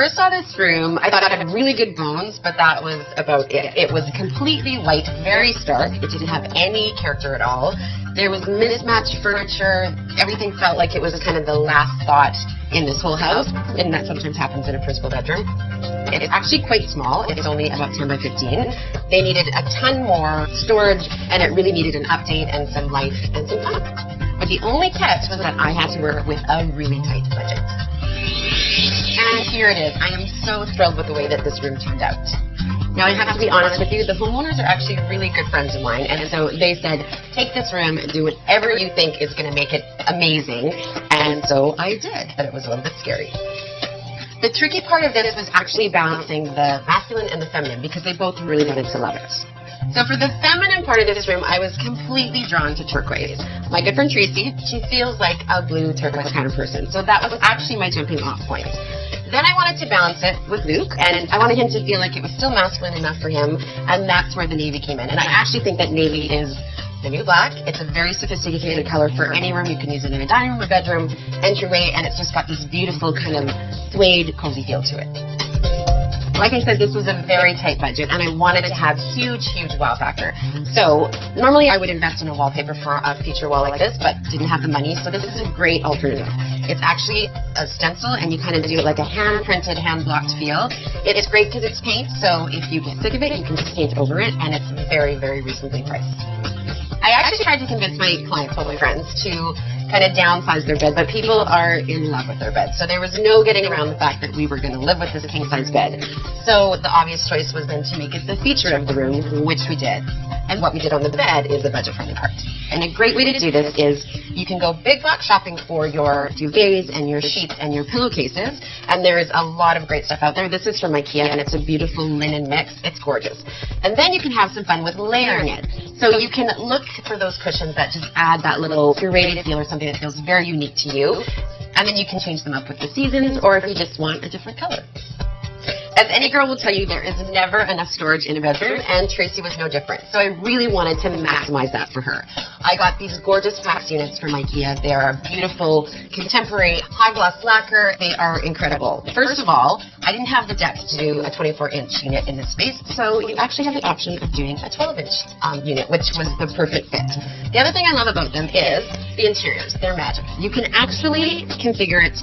first saw this room, I thought it had really good bones, but that was about it. It was completely white, very stark. It didn't have any character at all. There was mismatched furniture. Everything felt like it was kind of the last thought in this whole house, and that sometimes happens in a principal bedroom. It's actually quite small. It's only about 10 by 15. They needed a ton more storage, and it really needed an update and some life and some fun. But the only catch was that I had to work with a really tight budget. And here it is. I am so thrilled with the way that this room turned out. Now, I have to be honest with you, the homeowners are actually really good friends of mine, and so they said, take this room, do whatever you think is going to make it amazing, and so I did, but it was a little bit scary. The tricky part of this was actually balancing the masculine and the feminine, because they both really wanted to love it. So for the feminine part of this room, I was completely drawn to turquoise. My good friend Tracy, she feels like a blue turquoise kind of person, so that was actually my jumping off point. Then I wanted to balance it with Luke, and I wanted him to feel like it was still masculine enough for him, and that's where the navy came in. And I actually think that navy is the new black. It's a very sophisticated color for any room. You can use it in a dining room, a bedroom, entryway, and it's just got this beautiful kind of suede, cozy feel to it. Like I said, this was a very tight budget, and I wanted to have huge wow factor. So normally I would invest in a wallpaper for a feature wall like this, but didn't have the money, so this is a great alternative. It's actually a stencil, and you kind of do it like a hand-printed, hand-blocked feel. It's great because it's paint, so if you get sick of it, you can just paint over it, and it's very, very reasonably priced. I actually tried to convince my clients, all my friends, to kind of downsize their bed, but people are in love with their bed. So there was no getting around the fact that we were going to live with this king-size bed. So the obvious choice was then to make it the feature of the room, which we did. And what we did on the bed is the budget-friendly part. And a great way to do this is you can go big box shopping for your duvets and your sheets and your pillowcases, and there is a lot of great stuff out there. This is from IKEA, and it's a beautiful linen mix. It's gorgeous. And then you can have some fun with layering it. So you can look for those cushions that just add that little curated feel or something that feels very unique to you, and then you can change them up with the seasons, or if you just want a different color. As any girl will tell you, there is never enough storage in a bedroom, and Tracy was no different. So I really wanted to maximize that for her. I got these gorgeous flax units from IKEA. They are a beautiful, contemporary, high-gloss lacquer. They are incredible. First of all, I didn't have the depth to do a 24-inch unit in this space, so you actually have the option of doing a 12-inch unit, which was the perfect fit. The other thing I love about them is the interiors. They're magic. You can actually configure it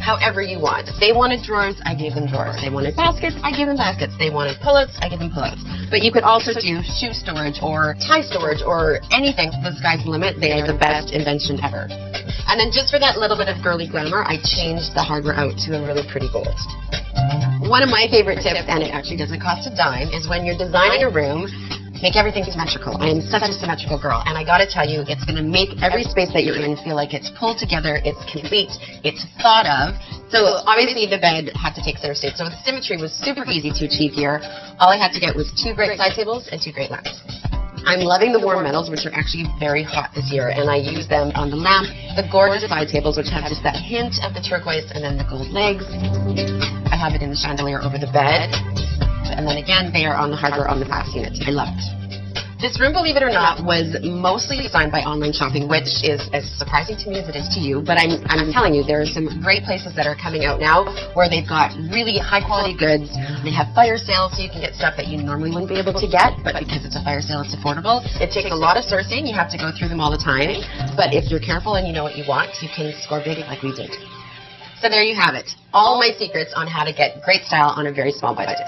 however you want. They wanted drawers, I gave them drawers. They wanted baskets, I gave them baskets. They wanted pillows, I gave them pillows. But you could also do shoe storage or tie storage or anything. The sky's the limit. They are the best invention ever. And then just for that little bit of girly glamour, I changed the hardware out to a really pretty gold. One of my favorite tips, and it actually doesn't cost a dime, is when you're designing a room, make everything symmetrical. I am such a symmetrical girl, and I gotta tell you, it's gonna make every space that you're in feel like it's pulled together, it's complete, it's thought of. So obviously the bed had to take center stage, so the symmetry was super easy to achieve here. All I had to get was 2 great side tables and 2 great lamps. I'm loving the warm metals, which are actually very hot this year, and I use them on the lamp, the gorgeous side tables, which have just that hint of the turquoise and then the gold legs. I have it in the chandelier over the bed. And then again, they are on the hardware on the flax unit. I love it. This room, believe it or not, was mostly designed by online shopping, which is as surprising to me as it is to you. But I'm telling you, there are some great places that are coming out now where they've got really high-quality goods. They have fire sales, so you can get stuff that you normally wouldn't be able to get. But because it's a fire sale, it's affordable. It takes a lot of sourcing. You have to go through them all the time. But if you're careful and you know what you want, you can score big like we did. So there you have it. All my secrets on how to get great style on a very small budget.